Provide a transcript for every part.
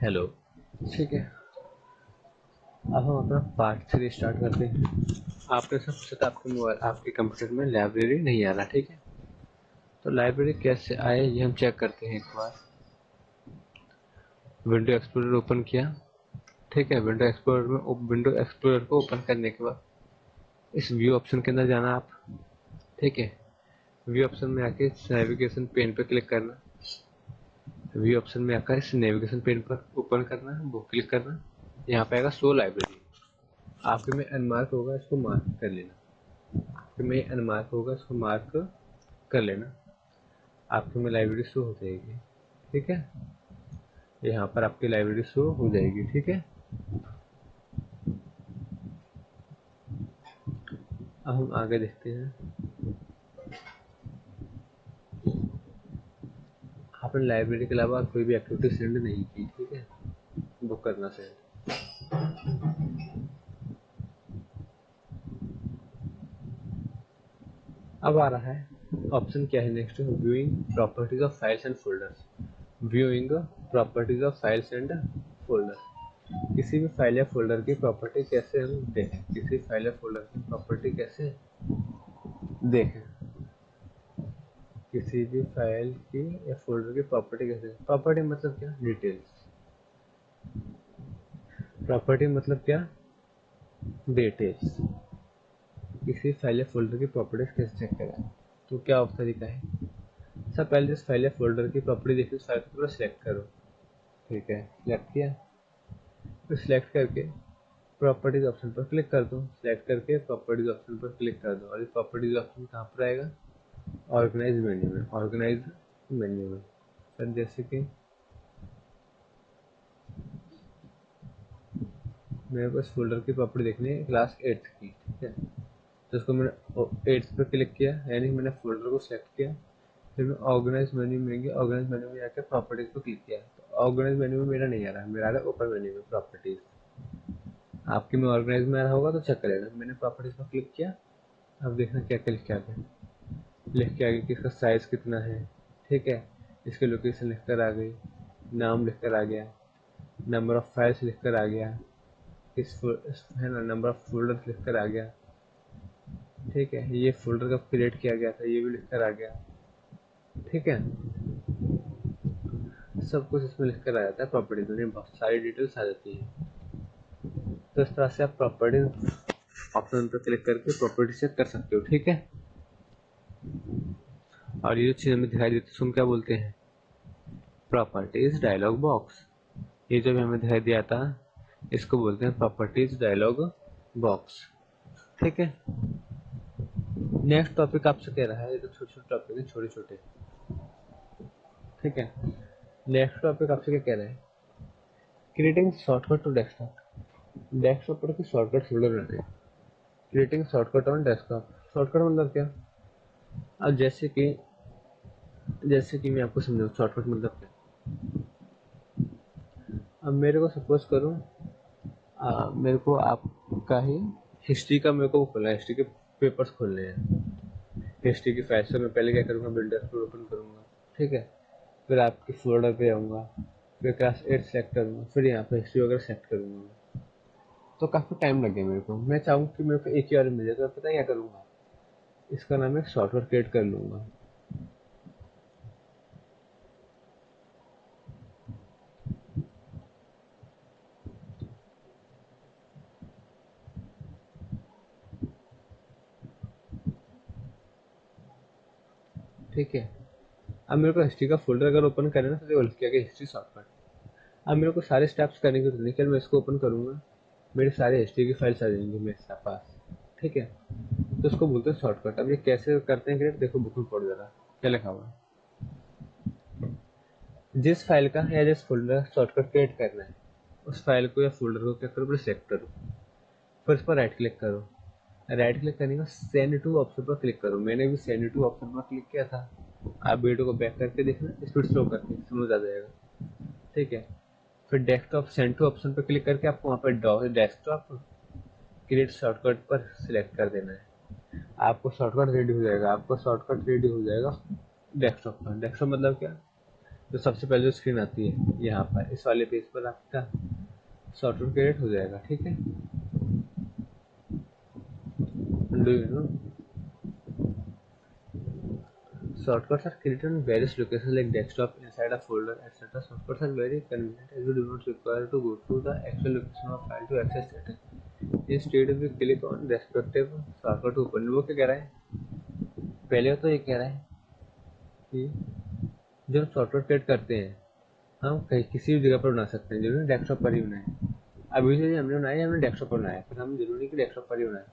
Hello. ठीक है, अब हम अपना पार्ट 3 स्टार्ट करते हैं। आपने सब पूछा था आपके मोबाइल आपके कंप्यूटर में लाइब्रेरी नहीं आ रहा, ठीक है। तो लाइब्रेरी कैसे आए ये हम चेक करते हैं। एक बार विंडो एक्सप्लोरर ओपन किया, ठीक है। विंडो एक्सप्लोरर को ओपन करने के बाद इस व्यू ऑप्शन के अंदर जाना आप, ठीक है। व्यू ऑप्शन में आके नेविगेशन पेन पर क्लिक करना। व्यू ऑप्शन में आकर इस नेविगेशन पेन पर ओपन करना, वो क्लिक करना। यहाँ पे आएगा शो लाइब्रेरी। आपके में अनमार्क होगा, इसको मार्क कर लेना। आपके में अनमार्क होगा, इसको मार्क कर लेना। आपके में लाइब्रेरी शो हो जाएगी, ठीक है। यहाँ पर आपकी लाइब्रेरी शो हो जाएगी, ठीक है। अब हम आगे देखते हैं। आपने लाइब्रेरी के अलावा कोई भी एक्टिविटी सेंड नहीं की, ठीक है। बुक करना सेंड। अब आ रहा है ऑप्शन, क्या है next, viewing properties of files and folders. Viewing properties of files and folder. किसी भी फाइल या फोल्डर की प्रॉपर्टी कैसे हम देखें, किसी फाइल या फोल्डर की प्रॉपर्टी कैसे देखें, किसी भी फाइल की या फोल्डर की प्रॉपर्टी कैसे। प्रॉपर्टी मतलब क्या, डिटेल्स। प्रॉपर्टी मतलब क्या, डिटेल्स। किसी फाइल या फोल्डर की प्रॉपर्टीज कैसे चेक करें, तो क्या तरीका है। सबसे पहले जिस फाइल या फोल्डर की प्रॉपर्टी देखी उस फाइल को पूरा सिलेक्ट करो, ठीक है। सिलेक्ट किया, फिर सिलेक्ट करके प्रॉपर्टीज ऑप्शन पर क्लिक कर दो। सिलेक्ट करके प्रॉपर्टीज ऑप्शन पर क्लिक कर दो, और ये प्रॉपर्टीज ऑप्शन कहाँ पर आएगा, ऑर्गेनाइज मेन्यू में। ऑर्गेनाइज मेन्यू में सर, जैसे कि मेरे को इस फोल्डर की प्रॉपर्टी देखनी है क्लास 8 की, ठीक है। तो इसको मैंने 8 पर क्लिक किया, यानी मैंने फोल्डर को सिलेक्ट किया। फिर मैं ऑर्गेनाइज मेन्यू में गया, ऑर्गेनाइज मेन्यू में जाकर प्रॉपर्टीज को क्लिक किया। तो ऑर्गेनाइज मेन्यू में मेरा नहीं आ रहा है, मेरा आ रहा है ओपन मेन्यू में प्रॉपर्टीज। आपके में ऑर्गेनाइज में आ रहा होगा तो चेक कर लेना। मैंने प्रॉपर्टीज पर क्लिक किया, अब देखना क्या क्या लिख के आ गया। लिख के आ गया कि इसका साइज कितना है, ठीक है। इसकी लोकेशन लिख कर आ गई, नाम लिख कर आ गया, नंबर ऑफ फाइल्स लिख कर आ गया, है ना, नंबर ऑफ फोल्डर्स लिख कर आ गया, ठीक है। ये फोल्डर कब क्रिएट किया गया था ये भी लिख कर आ गया, ठीक है। सब कुछ इसमें लिख कर आ जाता है प्रॉपर्टीज में, बहुत सारी डिटेल्स आ जाती है। तो इस तरह से आप प्रॉपर्टीज ऑप्शन पर क्लिक करके प्रॉपर्टी चेक कर सकते हो, ठीक है। और ये जो चीज हमें दिखाई देती है उसको हम क्या बोलते हैं, प्रॉपर्टीज डायलॉग बॉक्स। ये जो भी हमें दिखाई दिया था इसको बोलते हैं प्रॉपर्टीज डायलॉग बॉक्स, ठीक है। नेक्स्ट टॉपिक आपसे कह रहा है, ये तो छोटे छोटे टॉपिक है, छोटे छोटे, ठीक है। नेक्स्ट टॉपिक आपसे क्या कह रहा है, creating shortcut to desktop. Desktop पर कुछ शॉर्टकट फोल्डर रहते हैं। Creating shortcut on desktop. Shortcut मतलब क्या, अब जैसे कि मैं आपको समझाऊँ शॉर्टकट मतलब क्या। अब मेरे को सपोज करूँ, मेरे को आपका ही हिस्ट्री का मेरे को खोलना है, हिस्ट्री के पेपर्स खोलने हैं। हिस्ट्री की फाइल से मैं पहले क्या करूँगा, बिल्डर को ओपन करूँगा, ठीक है। फिर आपके फोल्डर पे आऊँगा, फिर क्लास 8 सेलेक्ट करूँगा, फिर यहाँ पे हिस्ट्री वगैरह सेलेक्ट करूँगा। तो काफ़ी टाइम लगे मेरे को। मैं चाहूँ कि मेरे को एक ही बार मिल जाए, तो पता है क्या करूँगा, इसका नाम एक शॉर्टकट क्रिएट कर लूँगा, ठीक है। अब मेरे को हिस्ट्री का फोल्डर अगर ओपन करना है तो देखो लिख के आगे हिस्ट्री शॉर्टकट। अब मेरे को सारे स्टेप्स करने की जरूरत नहीं, केवल मैं इसको ओपन करूँगा, मेरे सारे हिस्ट्री की फाइल्स आ जाएंगी मेरे पास, ठीक है। तो उसको बोलते हैं शॉर्टकट। अब ये कैसे करते हैं क्रिएट, देखो बुक में पढ़ जरा क्या लिखा हुआ है। जिस फाइल का या जिस फोल्डर का शॉर्टकट क्रिएट करना है उस फाइल को या फोल्डर को क्या करो, फिर सेलेक्ट करो, फिर उस पर राइट क्लिक करो। राइट क्लिक करने के बाद सेंड टू ऑप्शन पर क्लिक करो। मैंने भी सेंड टू ऑप्शन पर क्लिक किया था। आप वीडियो को बैक करके देखना, स्पीड स्लो करके समझ आ जाएगा, ठीक है। फिर डेस्कटॉप सेंड टू ऑप्शन पर क्लिक करके आपको वहाँ पर डेस्कटॉप क्रिएट शॉर्टकट पर सिलेक्ट कर देना है। आपको शॉर्टकट रेडी हो जाएगा, आपका शॉर्टकट रेडी हो जाएगा डेस्कटॉप पर। डेस्कटॉप मतलब क्या, तो सबसे पहले जो स्क्रीन आती है यहाँ पर इस वाले पेज पर आपका सॉफ्टवेयर क्रिएट हो जाएगा। ठीक है, do you no shortcuts are created on various locations like desktop, inside a folder, etc. Shortcuts are very convenient as you do not require to go to the actual location of file to access it. Instead, we click on respective shortcut to open। वो क्या कह रहा है, पहले तो ये कह रहा है कि जब शॉर्टकट क्रिएट करते हैं हम कहीं किसी भी जगह पर बना सकते हैं, जरूरी डेस्कटॉप पर ही बनाए। अभी जो हमने बनाया हमने डेस्कटॉप पर बनाया, पर हम जरूरी कि डेस्कटॉप पर ही बनाए,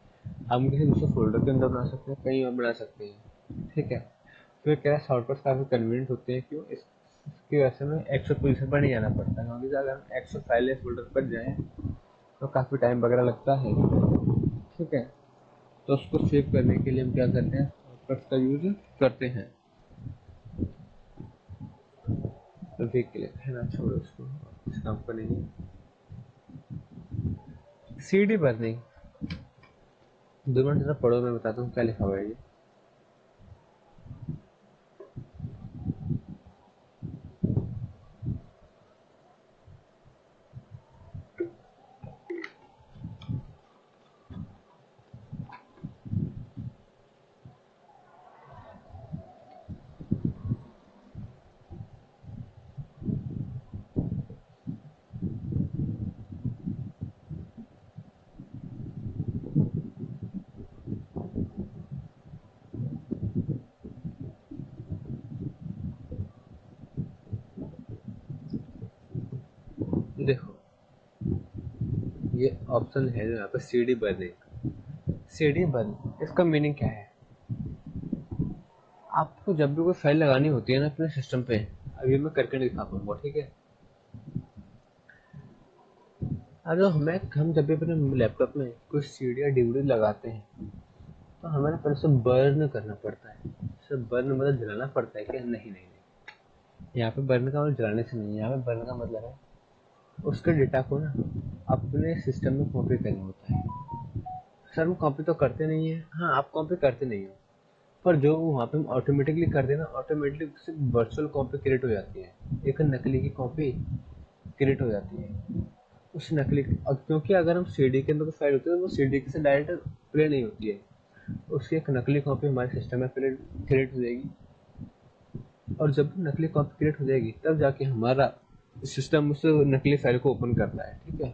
हम किसी दूसरे फोल्डर के अंदर बना सकते हैं, कहीं और बना सकते हैं। ठीक है, तो क्या है शॉर्टकट्स काफ़ी कन्वीनियंट होते हैं। क्यों? इसकी वजह से हमें एक्सेस पोजीशन पर नहीं जाना पड़ता, क्योंकि अगर हम एक्सेस फाइल या फोल्डर पर जाएं तो काफ़ी टाइम वगैरह लगता है। ठीक है, तो उसको सेव करने के लिए हम क्या करते हैं, शॉर्टकट्स का यूज करते हैं। तो देख के लिए है ना, छोड़ो उसको, इस काम को नहीं। सीडी बर्निंग 2 मिनट जरा पढ़ो, मैं बताता हूँ क्या लिखा हुआ है ये। देखो ये ऑप्शन है जो यहाँ पे सीडी बर्निंग। सीडी बर्निंग इसका मीनिंग क्या है, आपको जब भी कोई फाइल लगानी होती है ना अपने सिस्टम पे, अभी मैं करके नहीं दिखा पाऊंगा। ठीक है, अब हम जब भी अपने लैपटॉप में कोई सीडी या डीवीडी लगाते हैं तो हमें ना पहले से बर्न करना पड़ता है। इसे बर्न मतलब जलाना पड़ता है। क्या? नहीं नहीं नहीं, यहाँ पे बर्न का मतलब जलाने से नहीं है, यहाँ पे बर्न का मतलब है उसके डेटा को ना अपने सिस्टम में कॉपी करना होता है। सर हम कॉपी तो करते नहीं है, हाँ आप कॉपी करते नहीं हो, पर जो वहाँ पे हम ऑटोमेटिकली कर देना, ऑटोमेटिकली सिर्फ वर्चुअल कॉपी क्रिएट हो जाती है, एक नकली की कॉपी क्रिएट हो जाती है उस नकली। अब क्योंकि अगर हम सीडी के अंदर फाइल होती है तो वो सीडी से डायरेक्ट प्ले नहीं होती है, उसकी एक नकली कॉपी हमारे सिस्टम में क्रिएट हो जाएगी। और जब नकली कॉपी क्रिएट हो जाएगी तब जाके हमारा सिस्टम उस नकली फाइल को ओपन करता है। ठीक है,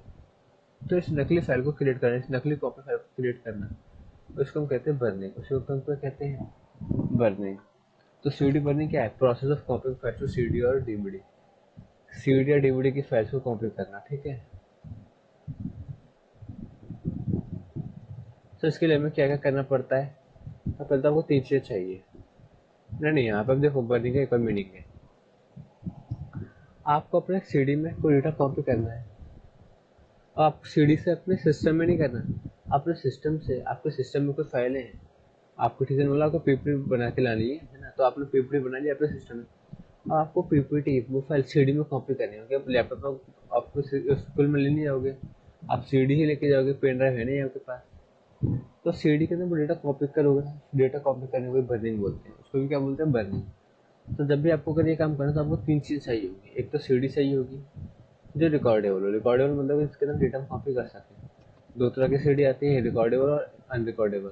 तो इस नकली फाइल को क्रिएट करना, इस नकली कॉपी फाइल को क्रिएट करना, उसको हम कहते हैं बर्निंग। उसको हम क्या कहते हैं, बर्निंग। तो सीडी बर्निंग क्या है, process of copying file to CD और डीवीडी, सीडी या डीवीडी की फाइल्स को कॉपी करना। ठीक है, तो इसके लिए हमें क्या क्या करना पड़ता है, तो पहले तो आपको 3 चीज़ें चाहिए। नहीं यहाँ पर देखो बर्निंग का एक और मीनिंग है, आपको अपने सीडी में कोई डेटा कॉपी करना है, आप सीडी से अपने सिस्टम में नहीं करना, अपने सिस्टम से, आपके सिस्टम में कोई फाइलें हैं, आपको ठीक है बोला आपको पीपीटी बना के लानी है ना, तो आपने पीपीटी बना लिया अपने सिस्टम में, अब आपको पीपीटी वो फाइल सीडी में कॉपी करनी होगी। अब लैपटॉप में आपको स्कूल में ले नहीं जाओगे, आप सीडी ही लेके जाओगे, पेन ड्राइव है नहीं आपके पास, तो सीडी के अंदर वो डेटा कॉपी करोगे, डेटा कॉपी करने को बर्निंग बोलते हैं, उसको भी क्या बोलते हैं, बर्निंग। तो जब भी आपको अगर ये काम करना तो आपको 3 चीज़ चाहिए होगी, एक तो सीडी चाहिए होगी जो रिकॉर्डेबल हो, रिकॉर्डेबल मतलब इसके अंदर डेटा कॉपी कर सकें। 2 तरह की सीडी आती है, रिकॉर्डेबल और अनरिकॉर्डेबल।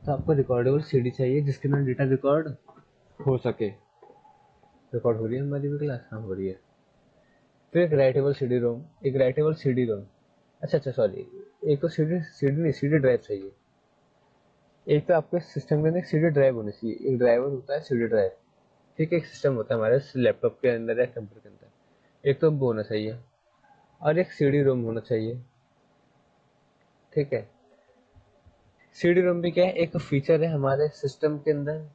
तो आपको रिकॉर्डेबल सीडी चाहिए जिसके अंदर डेटा रिकॉर्ड हो सके। रिकॉर्ड हो रही है हमारी भी क्लास? हाँ हो रही है। फिर एक राइटेबल सीडी रोम, एक राइटेबल सीडी रोम, अच्छा सॉरी, एक तो सीडी सीडी नहीं सीडी ड्राइव चाहिए। एक तो आपके सिस्टम के अंदर सीडी ड्राइव होनी चाहिए, एक ड्राइवर होता है सीडी ड्राइव। ठीक है, एक सिस्टम होता है हमारे लैपटॉप के अंदर या कंप्यूटर के अंदर, एक तो वो होना चाहिए और एक सीडी रोम होना चाहिए। ठीक है, सीडी रोम भी क्या है, एक फीचर है हमारे सिस्टम के अंदर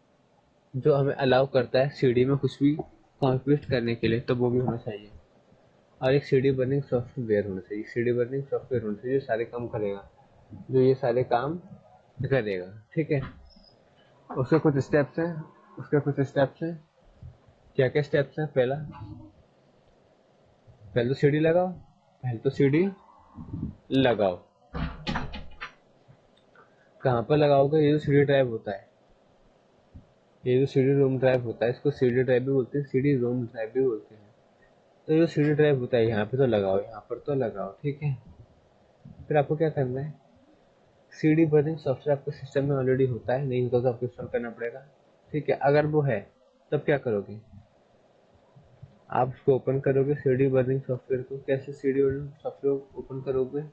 जो हमें अलाउ करता है सीडी में कुछ भी कॉन्फ़िगर करने के लिए, तो वो भी होना चाहिए। और एक सीडी बर्निंग सॉफ्टवेयर होना चाहिए, सीडी बर्निंग सॉफ्टवेयर होना चाहिए जो सारे काम करेगा, जो ये सारे काम करेगा। ठीक है, उसके कुछ स्टेप्स हैं, उसके कुछ स्टेप्स हैं। क्या क्या स्टेप्स हैं, पहले तो सीडी लगाओ, पहले तो सीडी लगाओ। कहाँ पर लगाओगे, ये जो सीडी ड्राइव होता है ये जो CD रोम ड्राइव होता है इसको CD ड्राइव भी बोलते हैं, CD रोम ड्राइव भी बोलते हैं। तो जो CD ड्राइव होता है यहाँ पे तो लगाओ, यहाँ पर तो लगाओ, ठीक है। फिर आपको क्या करना है, CD बर्निंग सॉफ्टवेयर आपके सिस्टम में ऑलरेडी होता है, नहीं होता तो आपको इंस्टॉल करना पड़ेगा, ठीक है। अगर वो है तब क्या करोगे, आप उसको ओपन करोगे CD बर्निंग सॉफ्टवेयर को। कैसे CD बर्निंग सॉफ्टवेयर ओपन करोगे,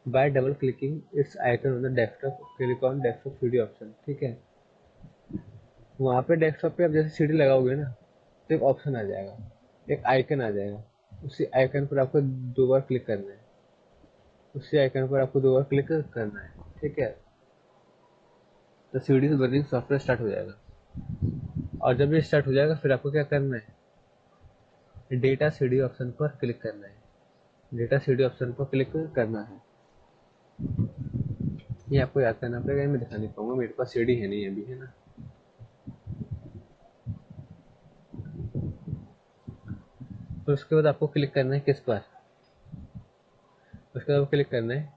bye double clicking it's icon on the desktop, click on desktop CD option, ठीक है। वहाँ पे डेस्कटॉप पे आप जैसे CD लगाओगे ना तो एक ऑप्शन आ जाएगा, एक आइकन आ जाएगा, उसी आइकन पर आपको 2 बार क्लिक करना है, उसी आइकन पर आपको 2 बार क्लिक करना है, ठीक है। तो CD बर्निंग सॉफ्टवेयर स्टार्ट हो जाएगा। और जब ये स्टार्ट हो जाएगा फिर आपको क्या करना है, डेटा CD ऑप्शन पर क्लिक करना है, डेटा CD ऑप्शन पर क्लिक करना है। ये आपको याद करना पड़ेगा, मैं दिखा नहीं पाऊंगा, मेरे पास CD है नहीं अभी, है ना। तो उसके बाद आपको क्लिक करना है किस पर, उसके बाद क्लिक करना है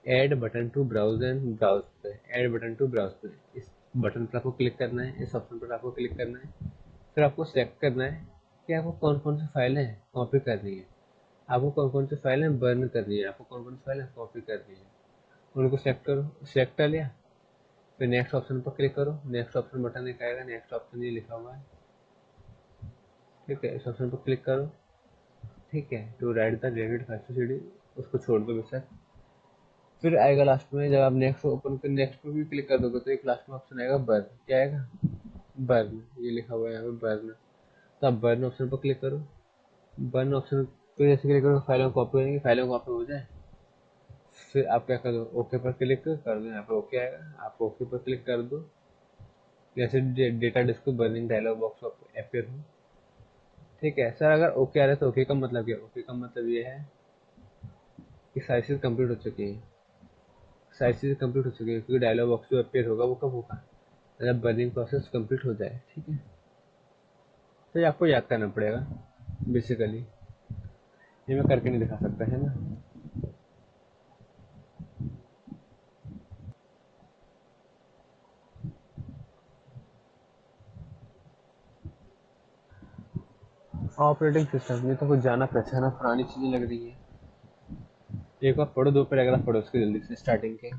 add button to browse and browse पे, ऐड बटन टू ब्राउज पे, इस बटन पर आपको क्लिक करना है, इस ऑप्शन पर आपको क्लिक करना है। फिर आपको सेलेक्ट करना है कि आपको कौन कौन सी फाइलें कॉपी करनी है, आपको कौन कौन सी फाइलें बर्न करनी है, आपको कौन कौन सी फाइलें कॉपी करनी है, उनको सेलेक्ट करो। सेलेक्ट कर लिया, फिर नेक्स्ट ऑप्शन पर क्लिक करो, नेक्स्ट ऑप्शन बटन एक आएगा, नेक्स्ट ऑप्शन ये लिखा हुआ है, ठीक है। इस ऑप्शन पर क्लिक करो, ठीक है। To write the dated file to CD, उसको छोड़ दो बेशक। फिर आएगा लास्ट में, जब आप नेक्स्ट ओपन कर नेक्स्ट पे भी क्लिक कर दोगे तो एक लास्ट में ऑप्शन आएगा बर्न, क्या आएगा, बर्न, ये लिखा हुआ है यहाँ पे बर्न। तो आप बर्न ऑप्शन पर क्लिक करो, बर्न ऑप्शन पे जैसे क्लिक करो फाइलों कॉपी हो जाएंगी, फाइलों कॉपी हो जाए फिर आप क्या कर दो, ओके पर क्लिक कर दो, यहाँ पे ओके आएगा, आप ओके पर क्लिक कर दो। जैसे data disc burning dialog box appear हो, ठीक है। सर अगर ओके आ रहा है तो ओके का मतलब क्या, ओके का मतलब ये है कि सारी चीज़ कंप्लीट हो चुकी है, सारी चीज़ें कंप्लीट हो चुकी है, क्योंकि डायलॉग बॉक्स जो अपेयर होगा वो कब होगा, जब बर्निंग प्रोसेस कंप्लीट हो जाए, ठीक है। तो ये आपको याद करना पड़ेगा बेसिकली, ये मैं करके नहीं दिखा सकता, है ना। ऑपरेटिंग सिस्टम में तो कुछ जाना पहचाना पुरानी चीज़ें लग रही है। एक बार पढ़ो, 2 पैराग्राफ पढ़ो उसके जल्दी से, स्टार्टिंग के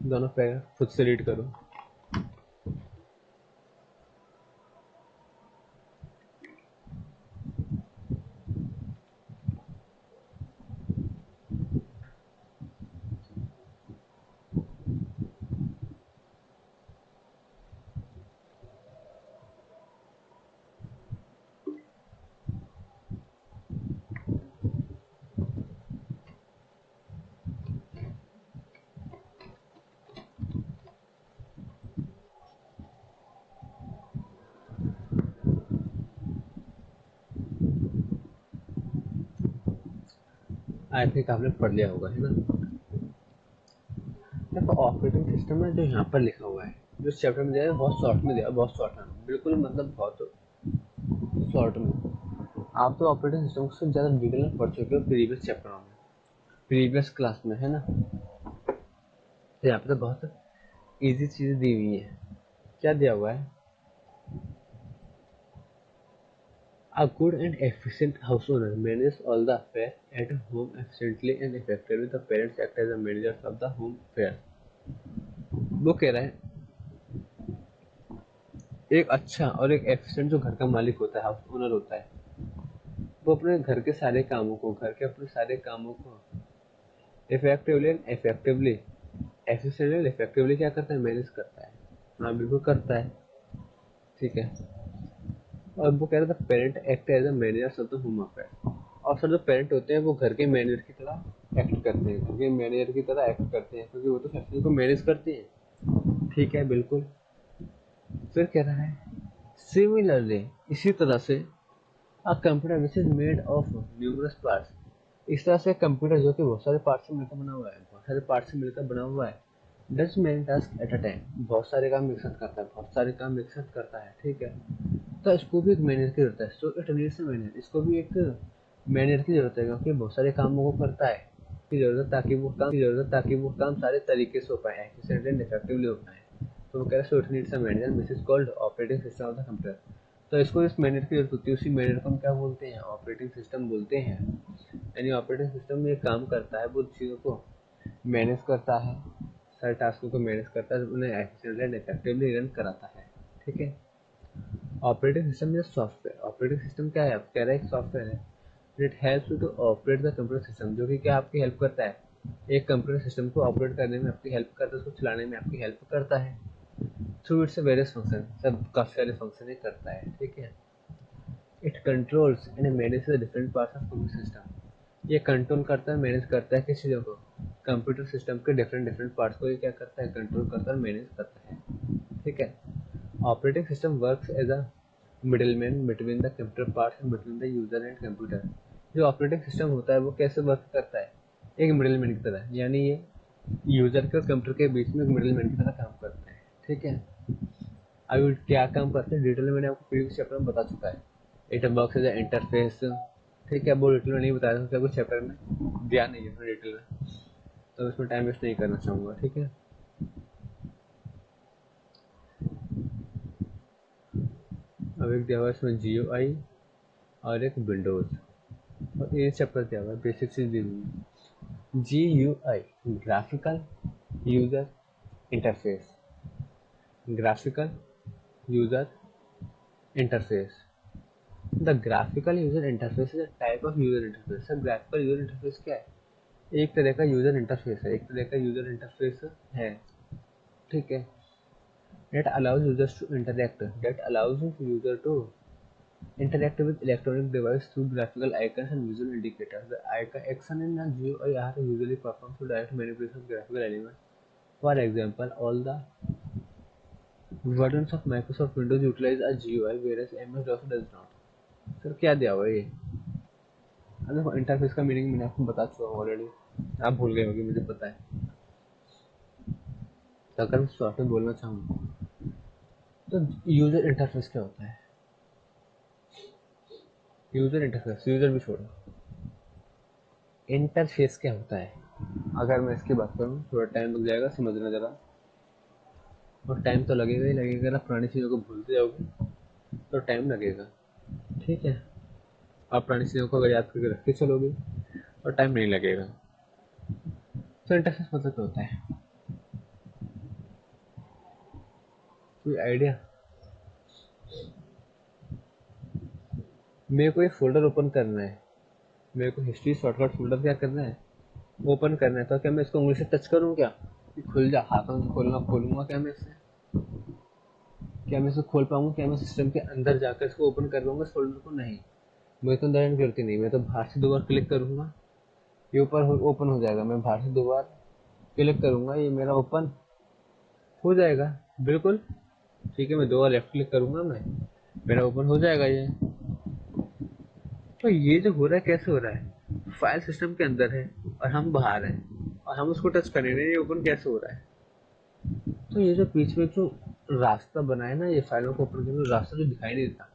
दोनों पैराग्राफ खुद से रीड करो। आई थिंक आपने पढ़ लिया होगा, है ना। देखो ऑपरेटिंग सिस्टम में जो यहाँ पर लिखा हुआ है, जो चैप्टर में दिया है बहुत शॉर्ट में दिया है, बहुत शॉर्ट में, बिल्कुल मतलब बहुत शॉर्ट में। आप तो ऑपरेटिंग सिस्टम से ज़्यादा डिटेल में पढ़ चुके हो प्रीवियस चैप्टरों में, प्रीवियस क्लास में, है ना। तो यहाँ पे तो बहुत इजी चीज़ें दी हुई है। क्या दिया हुआ है, a good and efficient house owner manages all the affairs at home efficiently and effectively. The parents act as the managers of the home affairs. वो कह रहा है एक अच्छा और एक एफिशिएंट जो घर का मालिक होता है, हाउस ओनर होता है, वो अपने घर के सारे कामों को, घर के अपने सारे कामों को effectively and effectively, efficiently and effectively क्या करता है, मैनेज करता है। हाँ बिल्कुल करता है, ठीक है। और वो कह रहा था parent act as a manager of the home affair, और सर जो पेरेंट होते हैं वो घर के मैनेजर की तरह एक्ट करते हैं, घर के मैनेजर की तरह एक्ट करते हैं, क्योंकि वो तो फैमिली को मैनेज करते हैं, ठीक है बिल्कुल। फिर कह रहा है सिमिलरली, इसी तरह से a computer which is made of numerous parts, इस तरह से कंप्यूटर जो कि बहुत सारे पार्ट से मिलकर बना हुआ है, बहुत सारे पार्ट से मिलकर बना हुआ है, does many task at a time, बहुत सारे काम एक साथ करता है, बहुत सारे काम एक साथ करता है, ठीक है। तो इसको भी एक मैनेजर की जरूरत है, so it needs a manager, इसको भी एक मैनेजर की जरूरत है, क्योंकि बहुत सारे कामों को करता है, की जरूरत ताकि वो काम सारे तरीके से हो पाए, एफिशिएंट एंड इफेक्टिवली हो पाए। तो वो कह रहा है so it needs a manager which is called operating system of the computer. तो इसको इस मैनेजर की जरूरत होती है, उसी मैनेजर को हम क्या बोलते हैं, ऑपरेटिंग सिस्टम बोलते हैं। यानी ऑपरेटिंग सिस्टम में काम करता है, वो चीज़ों को मैनेज करता है, सारे टास्कों को मैनेज करता है, उन्हें एफिशिएंटली एंड इफेक्टिवली रन कराता है। ठीक है। Operating system is software. Operating system क्या है, आप कह रहे हैं एक सॉफ्टवेयर है। It helps you to operate the computer system, जो कि क्या आपकी हेल्प करता है, एक कंप्यूटर सिस्टम को ऑपरेट करने में आपकी हेल्प करता है, उसको चलाने में आपकी हेल्प करता है। थ्रू इट्स वेरियस फंक्शन, सब काफी सारे फंक्शन ही करता है। ठीक है। It controls and manage the different parts of computer system. ये कंट्रोल करता है, मैनेज करता है किस चीज़ों को, कंप्यूटर सिस्टम के डिफरेंट डिफरेंट पार्ट्स को ये क्या करता है, कंट्रोल करता है, मैनेज करता है। ठीक है। Operating system works as a middleman between the computer parts and between the user and computer. जो ऑपरेटिंग सिस्टम होता है वो कैसे वर्क करता है, एक मिडलमैन की तरह, यानी ये यूजर के और कंप्यूटर के बीच में एक मिडलमैन की तरह काम करता है। ठीक है। अभी क्या काम करते हैं डिटेल में मैंने आपको प्रीवियस चैप्टर में बता चुका है। At box as interface. ठीक है। वो डिटेल में नहीं बताया था, कुछ चैप्टर में दिया नहीं है डिटेल में, तो इसमें टाइम वेस्ट नहीं करना चाहूँगा। ठीक है। अब एक दिया हुआ है इसमें GUI और एक विंडोज़, और ये चैप्टर दिया हुआ है, बेसिक चीज़ दी हुई है। GUI graphical user interface, graphical user interface. The graphical user interface is a type of user interface. Sir graphical user interface क्या है, एक तरह का यूजर इंटरफेस है, एक तरह का यूजर इंटरफेस है। ठीक है। that allows users to interact that allows user to interact with electronic device through graphical icons and visual indicators. The icon action in a GUI are usually performed through direct manipulation of graphical elements. For example, all the versions of Microsoft Windows utilize a GUI, whereas MS-DOS does not. Sir क्या दिया हुआ है ये, देखो interface का meaning मैंने आपको बता चुका हूँ ऑलरेडी, आप भूल गए होंगे, मुझे पता है। तो अगर मैं शॉर्ट में बोलना चाहूँ तो यूजर इंटरफेस क्या होता है, यूजर इंटरफेस, यूजर भी छोड़ो, इंटरफेस क्या होता है। अगर मैं इसकी बात करूँ थोड़ा टाइम लग जाएगा समझना जरा, और टाइम तो लगेगा ही लगेगा, अगर आप पुरानी चीज़ों को भूलते जाओगे तो टाइम लगेगा। ठीक है। आप पुरानी चीज़ों को अगर याद करके रखते चलोगे और टाइम नहीं लगेगा। तो इंटरफेस मतलब क्या होता है, कोई आइडिया। मेरे को एक फोल्डर ओपन करना है, मेरे को हिस्ट्री शॉर्टकट फोल्डर क्या करना है, ओपन करना है। तो क्या मैं इसको उंगली से टच करूँ क्या, खुल जा, हाथों से खोलना खोलूंगा क्या मैं इससे, क्या मैं इसको खोल पाऊंगा, क्या मैं सिस्टम के अंदर जाकर इसको ओपन कर पाऊंगा इस फोल्डर को, नहीं। मैं तो अंदर करती नहीं, मैं तो बाहर से 2 बार क्लिक करूंगा, ये ऊपर ओपन हो जाएगा, मैं बाहर से 2 बार क्लिक करूंगा, ये मेरा ओपन हो जाएगा। बिल्कुल ठीक है। मैं 2 बार लेफ्ट क्लिक करूंगा, मैं मेरा ओपन हो जाएगा ये। तो ये जो हो रहा है कैसे हो रहा है, फाइल सिस्टम के अंदर है और हम बाहर हैं और हम उसको टच कर रहे हैं, ये ओपन कैसे हो रहा है। तो ये जो बीच में जो रास्ता बना है ना, ये फाइलों को ओपन करने का रास्ता जो दिखाई नहीं देता,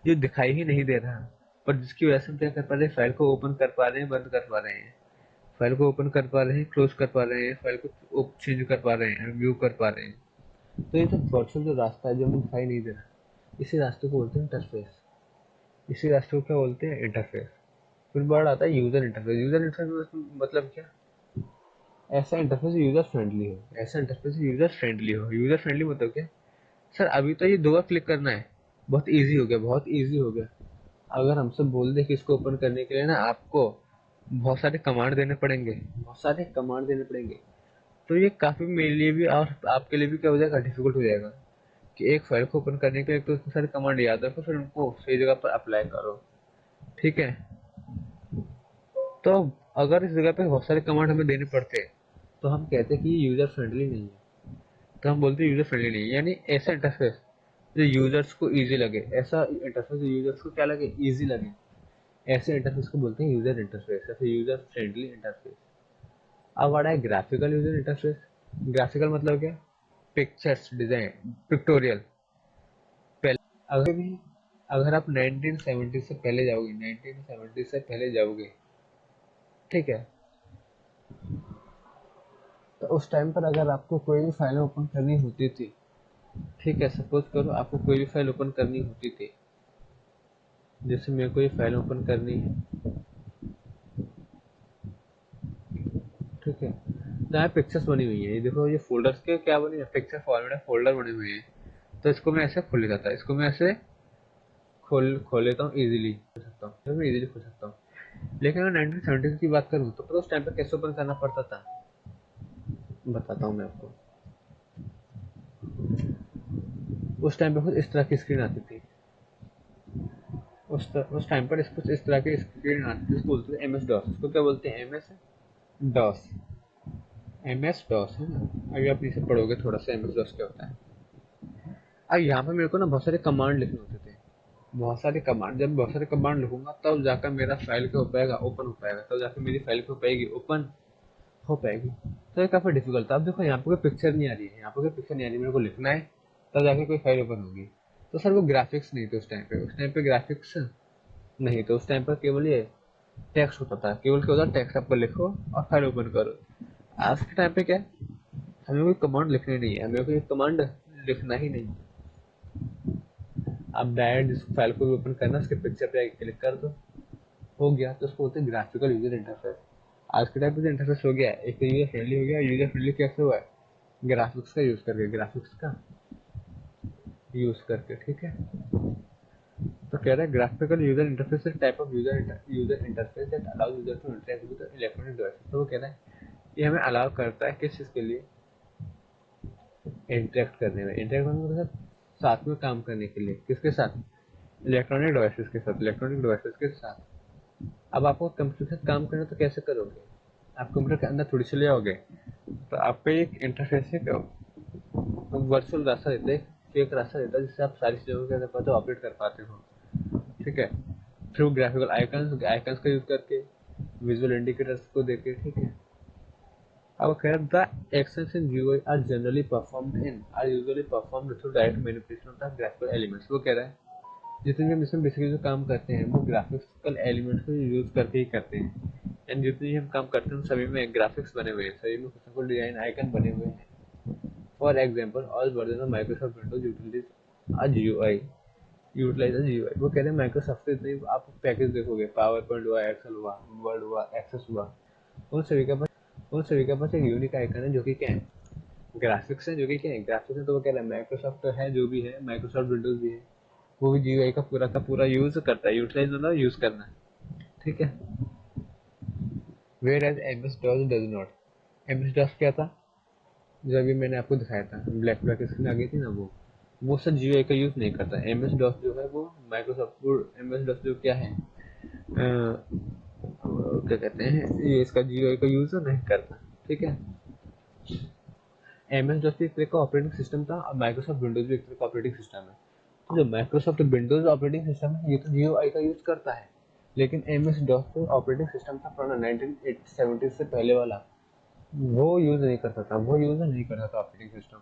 ये दिखाई ही नहीं दे रहा, पर जिसकी वजह से हम क्या कर पा रहे हैं, फाइल को ओपन कर पा रहे हैं, बंद कर पा रहे हैं, फाइल को ओपन कर पा रहे हैं, क्लोज कर पा रहे हैं, फाइल को चेंज कर पा रहे हैं, व्यू कर पा रहे हैं। तो ये सब वर्चुअल जो रास्ता है जो हमें दिखाई नहीं दे रहा, इसी रास्ते को बोलते हैं इंटरफेस, इसी रास्ते को क्या बोलते हैं, इंटरफेस। फिर वर्ड आता है यूजर इंटरफेस। यूजर इंटरफेस मतलब क्या, ऐसा इंटरफेस यूजर फ्रेंडली हो, ऐसा इंटरफेस यूजर फ्रेंडली हो। यूजर फ्रेंडली मतलब क्या, सर अभी तो ये 2 बार क्लिक करना है, बहुत इजी हो गया, बहुत इजी हो गया। अगर हमसे बोल दे कि इसको ओपन करने के लिए ना आपको बहुत सारे कमांड देने पड़ेंगे, बहुत सारे कमांड देने पड़ेंगे, तो ये काफी मेरे लिए भी और आपके लिए भी क्या हो जाएगा, डिफिकल्ट हो जाएगा कि एक फाइल को ओपन करने के लिए तो उसके सारे कमांड याद रखो, फिर उनको सही जगह पर अप्लाई करो। ठीक है। तो अगर इस जगह पे बहुत सारे कमांड हमें देने पड़ते हैं तो हम कहते हैं कि ये यूजर फ्रेंडली नहीं है, तो हम बोलते हैं यूजर फ्रेंडली नहीं है। यानी ऐसा इंटरफेस जो यूजर्स को इजी लगे, ऐसा इंटरफेस जो यूजर्स को क्या लगे, इजी लगे, ऐसे इंटरफेस को बोलते हैं यूजर इंटरफेस, ऐसे यूजर फ्रेंडली इंटरफेस। अब आ रहा है ग्राफिकल यूजर इंटरफेस। ग्राफिकल मतलब क्या, पिक्चर्स, डिजाइन, पिक्टोरियल। पहले अगर भी, अगर आप 1970 से पहले जाओगे, 1970 से पहले जाओगे, ठीक है, तो उस टाइम पर अगर आपको कोई भी फाइल ओपन करनी होती थी, ठीक है, सपोज करो आपको कोई भी फाइल ओपन करनी होती थी, जैसे मेरे को ये फाइल ओपन करनी है, ठीक है, तो यहाँ पिक्चर्स बनी हुई है, ये देखो, ये फोल्डर्स के क्या बने हैं, पिक्चर फॉर्मेट फोल्डर बने हुए हैं। तो इसको मैं ऐसे खोल लेता था, इसको मैं ऐसे खोल लेता हूँ, इजीली खोल सकता हूँ, तो मैं इजीली खोल सकता हूँ। लेकिन अगर 1970 की बात करूँ तो पता उस टाइम पे कैसे ओपन करना पड़ता था, बताता हूँ मैं आपको। उस टाइम पे कुछ इस तरह की स्क्रीन आती थी, उस टाइम पर कुछ इस तरह की स्क्रीन आती थी, इसको बोलते थे एम एस डॉस। इसको क्या बोलते हैं, M S DOS, M S DOS है ना। अभी आप इसे पढ़ोगे थोड़ा सा एम एस डॉस क्या होता है। अब यहाँ पे मेरे को ना बहुत सारे कमांड लिखने होते थे, बहुत सारे कमांड। जब बहुत सारे कमांड लिखूंगा तब जाकर मेरा फाइल क्या हो पाएगा, ओपन हो पाएगा, तब जाकर मेरी फाइल क्या हो पाएगी, ओपन हो पाएगी। तो ये काफी डिफिकल्ट था। अब देखो यहाँ पे कोई पिक्चर नहीं आ रही है, यहाँ पे कोई पिक्चर नहीं आ रही, मेरे को लिखना है तब जाके कोई फाइल ओपन होगी। तो सर वो ग्राफिक्स नहीं थे उस टाइम पे, उस टाइम पे ग्राफिक्स नहीं, तो उस टाइम पर केवल ये टेक्स्ट होता था, केवल क्या होता, टेक्स्ट आपको लिखो और फाइल ओपन करो। आज के टाइम पे क्या है, हमें कोई कमांड लिखनी नहीं है, हमें कोई कमांड लिखना ही नहीं। आप डायरेक्ट जिस फाइल को ओपन करना, उसके पिक्चर पे क्लिक कर दो, हो गया। तो उसको बोलते हैं ग्राफिकल यूजर इंटरफेस। आज के टाइम पे इंटरफेस हो गया है, एक तो यूजर फ्रेंडली हो गया। यूजर फ्रेंडली कैसे हुआ है, ग्राफिक्स का यूज करके, ग्राफिक्स का यूज करके, ठीक है। तो कह रहा है graphical user interface is type of user interface that allows user to interact with electronic devices. तो वो कह रहा है ये हमें अलाउ करता है किस चीज के लिए, इंटरेक्ट करने में, इंटरेक्ट करने के साथ में काम करने के लिए, किसके साथ, इलेक्ट्रॉनिक डिवाइसेस के साथ, इलेक्ट्रॉनिक डिवाइसेस के साथ। अब आपको कंप्यूटर के साथ काम करना तो कैसे करोगे, आप कंप्यूटर के अंदर थोड़ी चले जाओगे। तो आपको एक इंटरफेस है, वर्चुअल रास्ता देता है, एक रास्ता देता है जिससे आप सारी चीजों को कर पाते हो, ऑपरेट कर पाते हो, ठीक है, थ्रू ग्राफिकल आइकन्स, आइकन्स का यूज करके, विजुअल इंडिकेटर्स को देके, ठीक है। अब कह रहा the actions in GUI are usually performed through direct manipulation of the graphical elements. वो कह रहा है जितने भी हम इसमें बेसिकली जो काम करते हैं वो ग्राफिकल एलिमेंट्स को यूज करके ही करते हैं, एंड जितने भी हम काम करते हैं उन सभी में ग्राफिक्स बने हुए हैं, सभी में कुछ ना कुछ डिजाइन आइकन बने हुए हैं। For example all version of Microsoft Windows utilize a GUI। वो कह रहे हैं माइक्रोसॉफ्ट के जितने आप पैकेज देखोगे, पावर पॉइंट हुआ, एक्सेल हुआ, वर्ड हुआ, एक्सेस हुआ, उन सभी के पास एक यूनिक आइकन है जो कि क्या है, ग्राफिक्स है, जो कि क्या है, ग्राफिक्स है। तो वो कह रहा है माइक्रोसॉफ्ट है, जो भी है, माइक्रोसॉफ्ट विंडोज भी है, वो भी GUI का पूरा यूज करता है, यूटिलाइज मतलब यूज करना, ठीक है। Whereas MS DOS does not. MS DOS क्या था, जो अभी मैंने आपको दिखाया था, ब्लैक ब्लैक स्क्रीन आ गई थी ना, वो सब GUI का यूज नहीं करता। MS DOS जो है वो माइक्रोसॉफ्ट, MS DOS जो क्या है, क्या कहते हैं, ये इसका GUI का यूज नहीं करता, ठीक है। MS DOS भी एक तरह का ऑपरेटिंग सिस्टम था, और माइक्रोसॉफ्ट विंडोज भी एक तरह का ऑपरेटिंग सिस्टम है। तो जो माइक्रोसॉफ्ट विंडोज ऑपरेटिंग सिस्टम है ये तो GUI का यूज करता है, लेकिन MS DOS जो ऑपरेटिंग सिस्टम था पुराना 1970 से पहले वाला, वो यूज नहीं करता था, वो यूज नहीं करता था ऑपरेटिंग सिस्टम,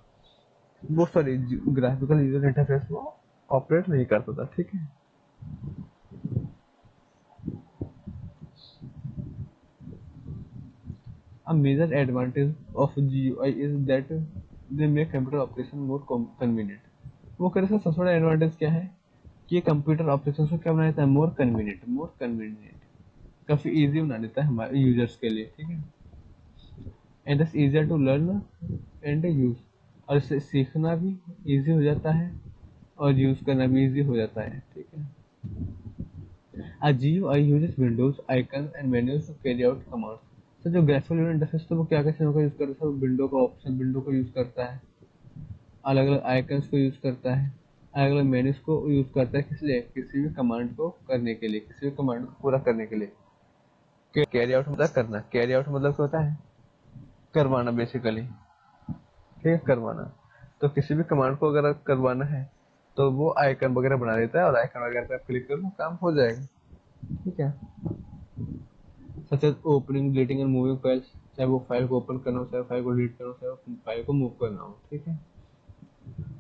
वो सॉरी ग्राफिकल यूजर इंटरफेस वो ऑपरेट नहीं करता था, ठीक है। A major advantage of GUI is that they make computer operation more convenient। वो करे सबसे बड़ा एडवांटेज क्या है कि ये कंप्यूटर ऑपरेशन को क्या बना देता है, मोर कन्वीनियंट, काफी इजी बना देता है हमारे यूजर्स के लिए, ठीक है। And it's easier to learn and use, और इससे सीखना भी इजी हो जाता है और यूज करना भी इजी हो जाता है, ठीक है। A GUI uses windows, icons and menus to carry out commands। तो जो ग्राफिकल यूजर इंटरफेस तो वो क्या क्या चीज़ों का यूज करता है, विंडो का ऑप्शन, विंडो को यूज करता है, अलग अलग आइकन्स को यूज करता है, अलग अलग मेन्यूज को यूज करता है, किस लिए, किसी भी कमांड को करने के लिए, किसी भी कमांड को पूरा करने के लिए। कैरी आउट मतलब करना, कैरी आउट मतलब क्या होता है, करवाना बेसिकली, ठीक है, करवाना। तो किसी भी कमांड को अगर करवाना है तो वो आइकन वगैरह बना देता है, और आइकन वगैरह पे आप क्लिक कर लो, काम हो जाएगा, ठीक है। Such as opening, deleting and moving files, चाहे वो फाइल को ओपन करना हो, चाहे फाइल को डिलीट करना हो, चाहे वो फाइल को मूव करना हो, ठीक है।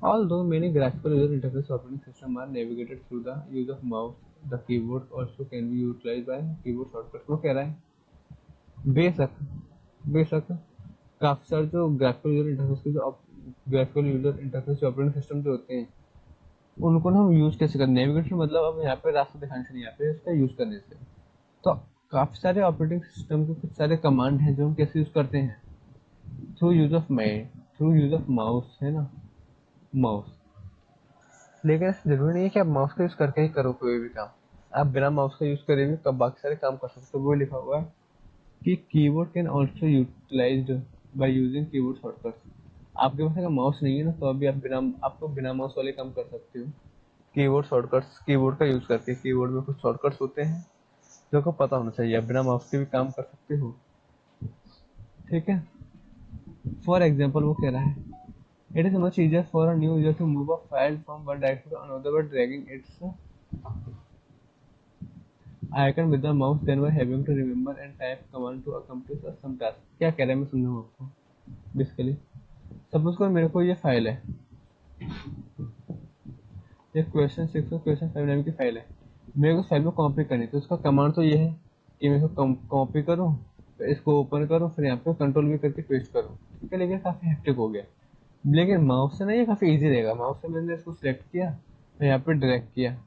Although many graphical user interface operating systems are navigated through the use of mouse, the keyboard also can be utilized by keyboard shortcuts। वो कह रहा है बेशक बेशक काफ़ी सारे जो ग्राफिकल यूजर इंटरफेस के जो ग्राफिकल यूजर इंटरफेस जो ऑपरेटिंग सिस्टम जो होते हैं उनको ना हम यूज़ कैसे करते हैं, नेविगेशन मतलब अब यहाँ पे रास्ता दिखाने से नहीं, यहाँ पे उसका यूज़ करने से। तो काफ़ी सारे ऑपरेटिंग सिस्टम के कुछ सारे कमांड हैं जो हम कैसे यूज़ करते हैं, थ्रू यूज ऑफ माउस, है ना, माउस। लेकिन ऐसा जरूरी नहीं है कि आप माउस का यूज़ करके ही करो कोई भी काम, आप बिना माउस का यूज़ करे भी कब बाकी सारे काम कर सकते हो। वो लिखा हुआ है कि keyboard can also utilized by using keyboard shortcuts. आपके पास अगर माउस नहीं है ना तो अभी आपको बिना माउस वाले काम कर सकते हो कीबोर्ड शॉर्टकट्स, कीबोर्ड का यूज़ करके। कीबोर्ड में कुछ शॉर्टकट्स होते हैं जो आपको पता होना चाहिए, आप बिना माउस के भी काम कर सकते हो, ठीक है। फॉर एग्जाम्पल वो कह रहा है it is much easier for a new user to move a file from one directory to another by dragging its icon with the mouse than by having to remember and type command to accomplish some task। क्या कह रहा है मैं समझाऊँ आपको। Basically suppose करो मेरे को ये फाइल है, ये क्वेश्चन 6 और क्वेश्चन 5 नाम की फाइल है, मेरे को फाइल में कॉपी करनी है। तो इसका कमांड तो ये है कि मैं इसको कॉपी करूँ, फिर इसको ओपन करूँ, फिर यहाँ पे कंट्रोल भी करके पेस्ट करूँ, ठीक है। लेकिन काफ़ी हेक्टिक हो गया। लेकिन माउस से ना ये काफ़ी इजी रहेगा। माउस से मैंने इसको सिलेक्ट किया और यहाँ पे ड्रैग किया,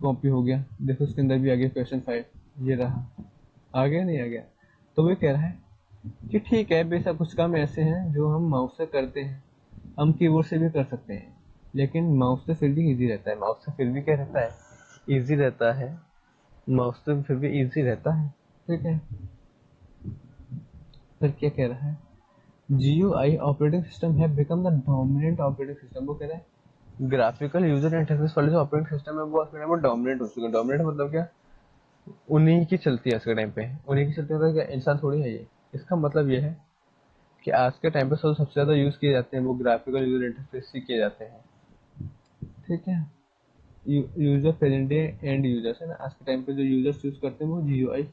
कॉपी हो गया। देखो इसके अंदर भी आ गया क्वेश्चन 5, ये रहा, आ गया नहीं आ गया। तो वो कह रहा है कि ठीक है बेशक कुछ काम ऐसे हैं जो हम माउस से करते हैं, हम कीबोर्ड से भी कर सकते हैं, लेकिन माउस से फिर भी इजी रहता है। माउस से फिर भी क्या रहता है, इजी रहता है। माउस से फिर भी इजी रहता है, ठीक है। फिर क्या कह रहा है, GUI ऑपरेटिंग सिस्टम है become the dominant operating system. वो कह रहा है ग्राफिकल यूजर इंटरफेस वाले जो ऑपरेटिंग सिस्टम है वो आज के टाइम में डोमिनेंट हो चुके हैं। डोमिनेंट मतलब क्या, उन्हीं की चलती है आज के टाइम पे, उन्हीं की चलती है। तो क्या इंसान थोड़ी है ये। इसका मतलब ये है कि आज के टाइम पे सबसे ज़्यादा यूज़ किए जाते हैं वो ग्राफिकल यूजर इंटरफेस ही किए जाते हैं, ठीक है। User present day and users है ना, आज के टाइम पे जो यूजर्स यूज़ करते हैं वो GUI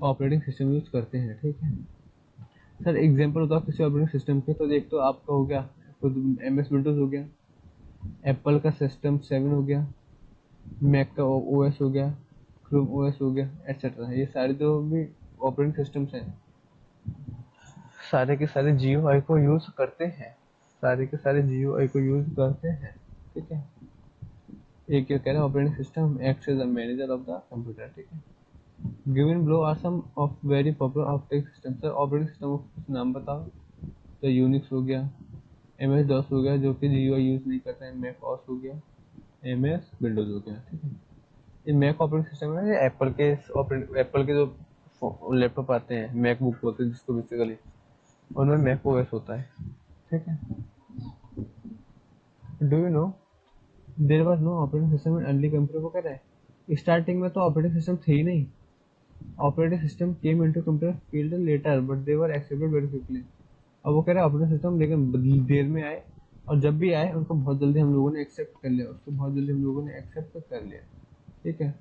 ऑपरेटिंग सिस्टम यूज़ करते हैं, ठीक है। सर एग्जांपल बताओ किसी ऑपरेटिंग सिस्टम के। तो एक तो आपका हो गया MS विंडोज़ हो गया, एप्पल का सिस्टम 7 हो गया, मैक का OS हो गया, क्रोम OS हो गया, एटसेट्रा। ये सारे जो भी ऑपरेटिंग सिस्टम्स हैं सारे के सारे GUI को यूज़ करते हैं, सारे के सारे GUI को यूज़ करते हैं, ठीक है। एक क्या कह रहा है, operating system acts as the manager of the computer, ठीक है। Given below are some of very popular operating system. Sir operating system का कुछ नाम बताओ। तो यूनिक्स हो गया, MS-DOS हो गया जो कि GUI यूज़ नहीं करता है, मैक OS हो गया, MS विंडोज़ हो गया, ठीक है। ये मैक ऑपरेटिंग सिस्टम है ना, ये एप्पल के जो लैपटॉप आते हैं, मैकबुक बोलते हैं जिसको बेसिकली, उनमें मैक OS होता है, ठीक है। Do you know there was no operating system in early computer. वो कह रहा है स्टार्टिंग में तो ऑपरेटिंग सिस्टम थे ही नहीं। Operating system came into computer field later but they were accepted very quickly. अब वो कह रहा है ऑपरेटिंग सिस्टम लेकिन देर में आए, और जब भी आए उनको बहुत जल्दी हम लोगों ने एक्सेप्ट कर लिया, उसको बहुत जल्दी हम लोगों ने एक्सेप्ट कर लिया, ठीक है।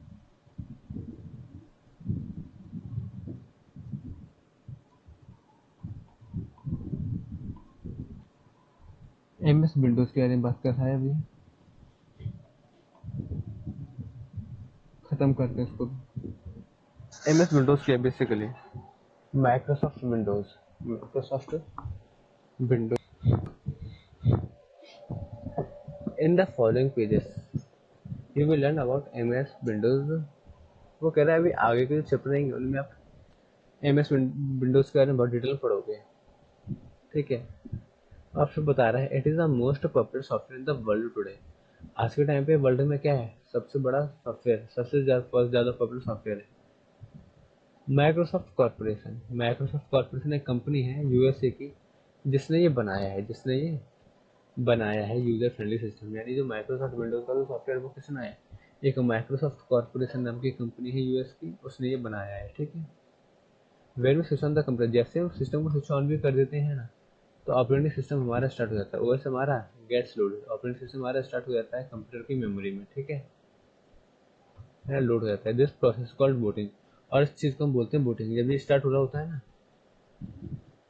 MS विंडोज के बारे में बात कर रहा है अभी, खत्म करते हैं इसको। MS विंडोज क्या है basically, Microsoft Windows, Microsoft Windows. In the following pages you will learn about MS Windows. वो कह रहा है अभी आगे के जो चैप्टर रहेंगे उनमें आप MS विंडोज के बारे में बहुत डिटेल में पढ़ोगे, ठीक है। आपसे बता रहा है it is the most popular software in the world today. आज के टाइम पे वर्ल्ड में क्या है सबसे बड़ा सॉफ्टवेयर, सबसे ज़्यादा पॉपुलर सॉफ्टवेयर है माइक्रोसॉफ्ट कॉर्पोरेशन। माइक्रोसॉफ्ट कॉर्पोरेशन एक कंपनी है USA की जिसने ये बनाया है, यूजर फ्रेंडली सिस्टम। यानी जो माइक्रोसॉफ्ट विंडोज का जो सॉफ्टवेयर वो किसने बनाया है, एक माइक्रोसॉफ्ट कॉर्पोरेशन नाम की कंपनी है US की, उसने ये बनाया है, ठीक है। वेर में स्विच ऑन द कंप्यूटर, जैसे हम सिस्टम को स्विच ऑन भी कर देते हैं ना तो ऑपरेटिंग सिस्टम हमारा स्टार्ट हो जाता है, OS हमारा गेट्स लोडेड, ऑपरेटिंग सिस्टम हमारा स्टार्ट हो जाता है कंप्यूटर की मेमोरी में, ठीक है, लोड हो जाता है। This process called booting. और इस चीज़ को हम बोलते हैं बूटिंग। जब ये स्टार्ट हो रहा होता है ना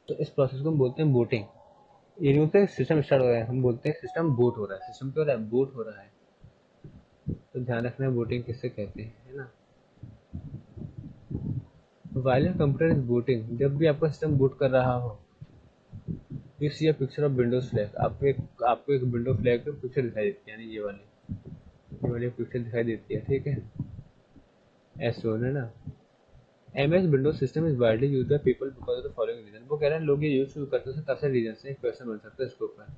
तो इस प्रोसेस को हम बोलते हैं बूटिंग। ये नहीं बोलते सिस्टम स्टार्ट हो रहा है, हम बोलते हैं सिस्टम बूट हो रहा है। सिस्टम क्या हो रहा है, बूट हो रहा है। तो ध्यान रखना बूटिंग किससे कहते हैं, है ना। वाइल कंप्यूटर इज बूटिंग, जब भी आपका सिस्टम बूट कर रहा हो you see a picture of Windows flag, आपको एक विंडो फ्लैग की पिक्चर दिखाई देती है, यानी ये वाली पिक्चर दिखाई देती है, ठीक है, ऐसे है ना। MS Windows system is widely used by people because of the following reason. वो कह रहे हैं लोग ये यूज क्यों करते हैं, काफी सारे रीजन से, एक क्वेश्चन बन सकता है इसके ऊपर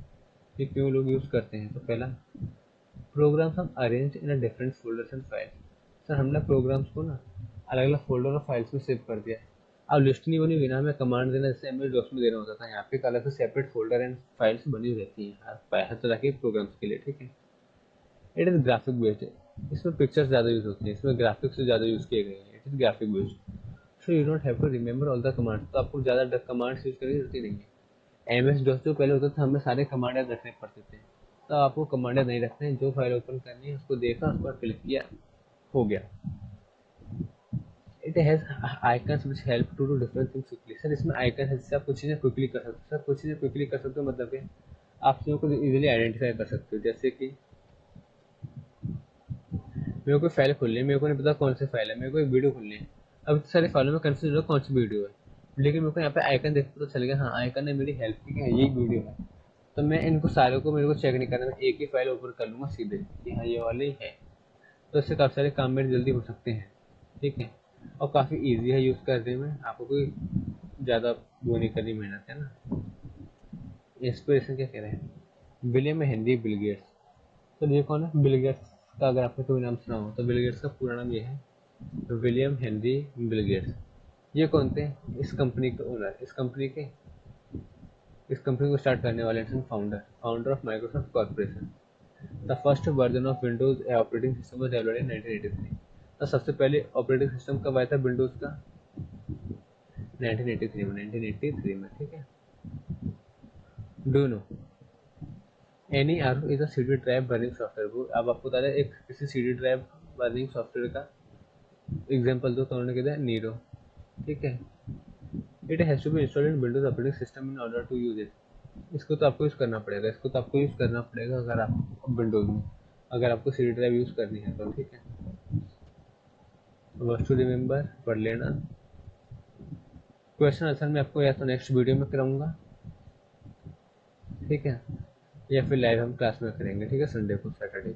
कि क्यों लोग यूज करते हैं। तो पहला, प्रोग्राम्स हम arrange in a different folders and files. Sir हमने प्रोग्राम्स को ना अलग अलग फोल्डर और फाइल्स में सेव कर दिया है। अब लिस्ट नहीं बनी हुई ना, हमें कमांड देना, जैसे एमएस डॉक्स में देना होता था, यहाँ पे एक अलग से सेपरेट फोल्डर एंड फाइल्स बनी रहती हैं हर तरह के प्रोग्राम्स के लिए, ठीक है। इट इज ग्राफिक बेस्ड, इसमें पिक्चर्स ज़्यादा यूज होती हैं, इसमें ग्राफिक्स ज़्यादा यूज किए गए हैं, it is graphic based. So you don't have to remember all the commands, तो आपको ज़्यादा कमांड्स यूज करने की जरूरत ही नहीं है। एम एस डॉस जो पहले होता था, हमें सारे कमांड याद रखने पड़ते थे, तो आपको कमांड याद नहीं रखते हैं, जो फाइल ओपन करनी है उसको देखा, उस पर क्लिक किया, हो गया। It has icons which help to do different things quickly. Sir इसमें आइकन है जिससे आप कुछ चीज़ें क्विकली कर सकते हो। सर कुछ चीज़ें क्विकली कर सकते हो मतलब कि आप चीज़ों को इजीली आइडेंटिफाई कर सकते हो, जैसे कि मेरे को फाइल खोलनी है, मेरे को नहीं पता कौन सी फाइल है, मेरे को एक वीडियो खोलनी है। अब सारी फाइलों में कंफ्यूज हो कौन सी वीडियो है, लेकिन मेरे को यहाँ पे आइकन देख के तो चल गया, हाँ आइकन ने मेरी हेल्प की कि हाँ यही वीडियो है। तो मैं इनको सारों को, मेरे को चेक नहीं करना, मैं एक ही फाइल ओपन कर लूँगा सीधे कि हाँ ये वाली है। तो इससे काफ़ी सारे काम मेरे जल्दी हो सकते हैं, ठीक है, और काफ़ी ईजी है यूज़ करने में, आपको कोई ज़्यादा वो नहीं करनी मेहनत, है ना। इंस्पिरेशन क्या कह रहे हैं, विलियम हेनरी बिल गेट्स। तो ये कौन है बिल गेट्स का, अगर आपने कोई नाम सुना हो तो बिल गेट्स का पूरा नाम ये है, विलियम हेनरी बिल गेट्स। ये कौन थे, इस कंपनी के ओनर, इस कंपनी को स्टार्ट करने वाले founder founder of Microsoft corporation. The first version of Windows operating system was developed in 1983। तो सबसे पहले ऑपरेटिंग सिस्टम कब आया था विंडोज का, 1983 में, ठीक है। Do know any are is a CD drive burning software. वो अब आपको बता रहे एक किसी सीडी ड्राइव बर्निंग सॉफ्टवेयर का एग्जांपल दो, तो उन्होंने कहा नीरो, ठीक है। It has to be installed in Windows operating system in order to use it. इसको तो आपको यूज़ करना पड़ेगा, इसको तो आपको यूज़ करना पड़ेगा अगर आप विंडोज में, अगर आपको सीडी ड्राइव यूज़ करनी है तो, ठीक है। वर्स टू रिमेंबर पढ़ लेना। क्वेश्चन आंसर मैं आपको या तो नेक्स्ट वीडियो में कराऊंगा, ठीक है, या फिर लाइव हम क्लास में करेंगे, ठीक है, संडे को, सैटरडे।